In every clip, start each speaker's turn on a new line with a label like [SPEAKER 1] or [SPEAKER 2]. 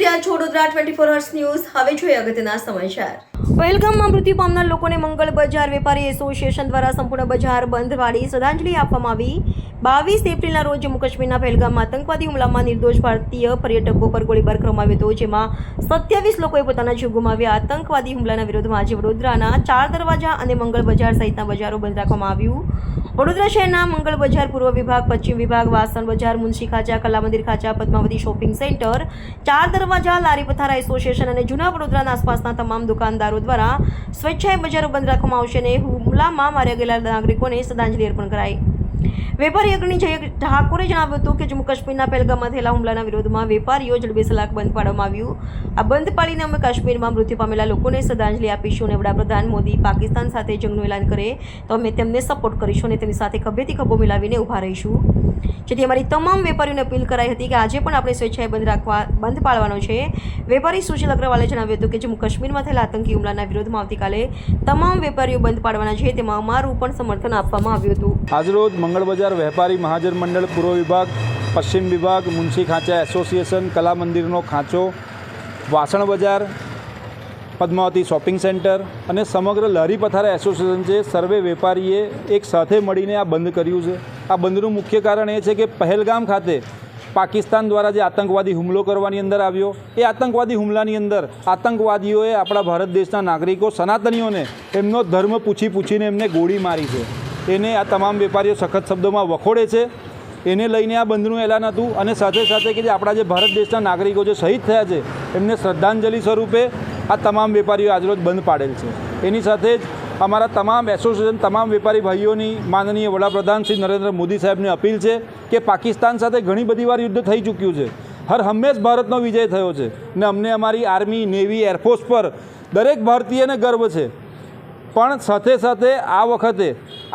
[SPEAKER 1] રહ્યા છો Vadodara 24 hours news. હવે જોઈએ અગત્યના સમાચાર। પહેલગામમાં મૃત્યુ પામનાર લોકોને મંગળ બજાર વેપારી એસોસિએશન દ્વારા સંપૂર્ણ બજાર બંધ પાડી શ્રદ્ધાંજલિ આપવામાં આવી। 22 એપ્રિલના રોજ જમ્મુ કાશ્મીરના પહેલગામમાં આતંકવાદી હુમલામાં નિર્દોષ ભારતીય પર્યટકો પર ગોળીબાર કરવામાં આવ્યો હતો, જેમાં 27 લોકોએ પોતાના જીવ ગુમાવ્યા। આતંકવાદી હુમલાના વિરોધમાં આજે વડોદરાના 4 દરવાજા અને મંગળ બજાર સહિતના બજારો બંધ રાખવામાં આવ્યું। વડોદરા શહેરના મંગળ બજાર, પૂર્વ વિભાગ, પશ્ચિમ વિભાગ, વાસણ બજાર, મુનશી ખાચા, કલા મંદિર ખાચા, પદ્માવતી શોપિંગ સેન્ટર, 4 દરવાજા, લારી પથારા એસોસિએશન અને જૂના વડોદરાના આસપાસના તમામ દુકાનદારો દ્વારા સ્વેચ્છાએ બજારો બંધ રાખવામાં આવશે અને હુમલામાં માર્યા ગયેલા નાગરિકોને શ્રદ્ધાંજલિ અર્પણ કરાઈ। વેપારી અગ્રણી જય ઠાકોરે જણાવ્યું હતું કે જમ્મુ કાશ્મીરના પહેલગામમાં થયેલા હુમલાના વિરોધમાં વેપારીઓ જડબેસલાક બંધ પાડવામાં આવ્યું। આ બંધ પાડીને અમે કાશ્મીરમાં મૃત્યુ પામેલા લોકોને શ્રદ્ધાંજલિ આપીશું અને વડાપ્રધાન મોદી પાકિસ્તાન સાથે જંગનું એલાન કરે તો અમે તેમને સપોર્ટ કરીશું અને તેમની સાથે ખભેથી ખભો મિલાવીને ઊભા રહીશું। જેથી અમારી તમામ વેપારીઓને અપીલ કરાઈ હતી કે આજે પણ આપણે સ્વેચ્છાએ બંધ પાડવાનો છે। વેપારી સુશીલ અગ્રવાલે જણાવ્યું હતું કે જમ્મુ કાશ્મીરમાં થયેલા આતંકી હુમલાના વિરોધમાં આવતીકાલે તમામ વેપારીઓ બંધ પાડવાના છે, તેમાં અમારું પણ સમર્થન આપવામાં આવ્યું હતું।
[SPEAKER 2] આજરોજ મંગળ બજાર વેપારી મહાજન મંડળ પૂર્વ વિભાગ, પશ્ચિમ વિભાગ, મુનશી ખાચા એસોસિએશન, કલા મંદિરનો ખાંચો, વાસણ બજાર, પદ્માવતી શોપિંગ સેન્ટર અને સમગ્ર લારી પથારા એસોસિએશન છે, સર્વે વેપારીએ એક સાથે મળીને આ બંધ કર્યું છે। આ બંધનું મુખ્ય કારણ એ છે કે પહેલગામ ખાતે પાકિસ્તાન દ્વારા જે આતંકવાદી હુમલો કરવાની અંદર આવ્યો, એ આતંકવાદી હુમલાની અંદર આતંકવાદીઓએ આપણા ભારત દેશના નાગરિકો સનાતનીઓને એમનો ધર્મ પૂછીને એમને ગોળી મારી છે। એને આ તમામ વેપારીઓ સખત શબ્દોમાં વખોડે છે। એને લઈને આ બંધનું એલાન હતું અને સાથે સાથે કે જે આપણા જે ભારત દેશના નાગરિકો જે શહીદ થયા છે એમને શ્રદ્ધાંજલિ સ્વરૂપે આ તમામ વેપારીઓ આજરોજ બંધ પાડેલ છે। એની સાથે જ અમારા તમામ એસોસિએશન, તમામ વેપારી ભાઈઓની માનનીય વડાપ્રધાન શ્રી નરેન્દ્ર મોદી સાહેબને અપીલ છે કે પાકિસ્તાન સાથે ઘણી બધી વાર યુદ્ધ થઈ ચૂક્યું છે, હર હંમેશ ભારતનો વિજય થયો છે ને અમને અમારી આર્મી, નેવી, એરફોર્સ પર દરેક ભારતીયને ગર્વ છે। પણ સાથે સાથે આ વખતે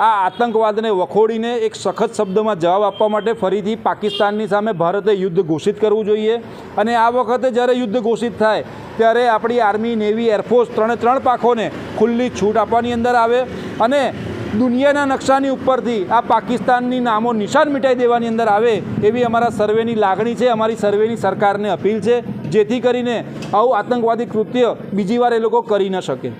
[SPEAKER 2] આ આતંકવાદને વખોડીને એક સખત શબ્દમાં જવાબ આપવા માટે ફરીથી પાકિસ્તાનની સામે ભારતે યુદ્ધ ઘોષિત કરવું જોઈએ અને આ વખતે જ્યારે યુદ્ધ ઘોષિત થાય ત્યારે આપણી આર્મી, નેવી, એરફોર્સ ત્રણ પાંખોને ખુલ્લી છૂટ આપવાની અંદર આવે અને દુનિયાના નકશાની ઉપરથી આ પાકિસ્તાનની નામો નિશાન મિટાઈ દેવાની અંદર આવે એવી અમારા સર્વેની લાગણી છે, અમારી સર્વેની સરકારને અપીલ છે, જેથી કરીને આવું આતંકવાદી કૃત્ય બીજી વાર એ લોકો કરી ન શકે।